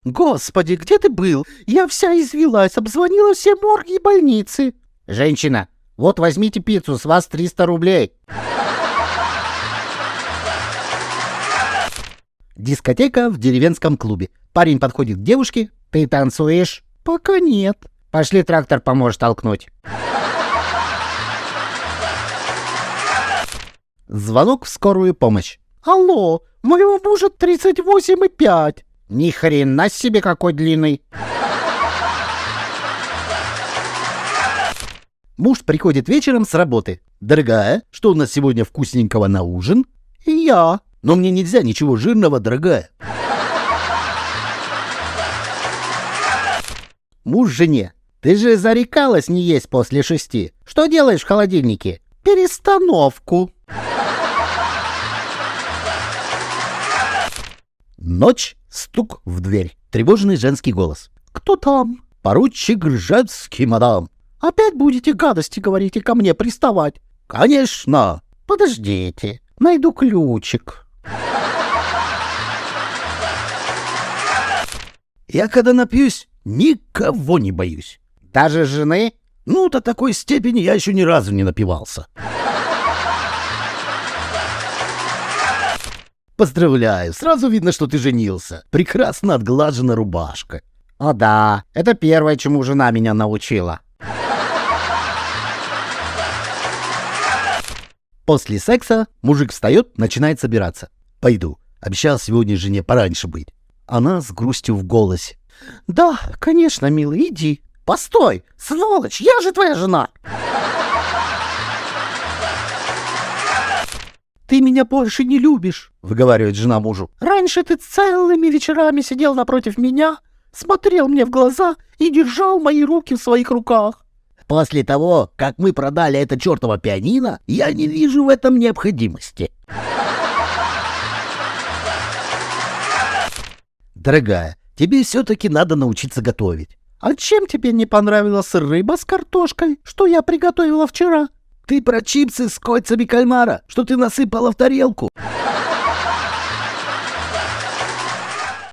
Господи, где ты был? Я вся извелась, обзвонила все морги и больницы. Женщина, вот возьмите пиццу, с вас 300 рублей. Дискотека в деревенском клубе. Парень подходит к девушке. Ты танцуешь? Пока нет. Пошли, трактор поможет толкнуть. Звонок в скорую помощь. Алло, моего мужа 38,5. Ни хрена себе какой длинный. Муж приходит вечером с работы. Дорогая, что у нас сегодня вкусненького на ужин? Я. Но мне нельзя ничего жирного, дорогая. Муж жене. Ты же зарекалась не есть после 6. Что делаешь в холодильнике? Перестановку. Ночь, стук в дверь. Тревожный женский голос. Кто там? Поручик Ржевский, мадам. Опять будете гадости говорить и ко мне приставать? Конечно. Подождите, найду ключик. Я когда напьюсь, никого не боюсь. Даже жены? Ну, до такой степени я еще ни разу не напивался. Поздравляю, сразу видно, что ты женился. Прекрасно отглажена рубашка. О да, это первое, чему жена меня научила. После секса мужик встает, начинает собираться. Пойду, обещал сегодня жене пораньше быть. Она с грустью в голосе. Да, конечно, милый, иди. Постой, сволочь, я же твоя жена. Ты меня больше не любишь, выговаривает жена мужу. Раньше ты целыми вечерами сидел напротив меня, смотрел мне в глаза и держал мои руки в своих руках. После того, как мы продали это чертово пианино, я не вижу в этом необходимости. Дорогая, тебе все-таки надо научиться готовить. А чем тебе не понравилась рыба с картошкой, что я приготовила вчера? Ты про чипсы с кольцами кальмара, что ты насыпала в тарелку.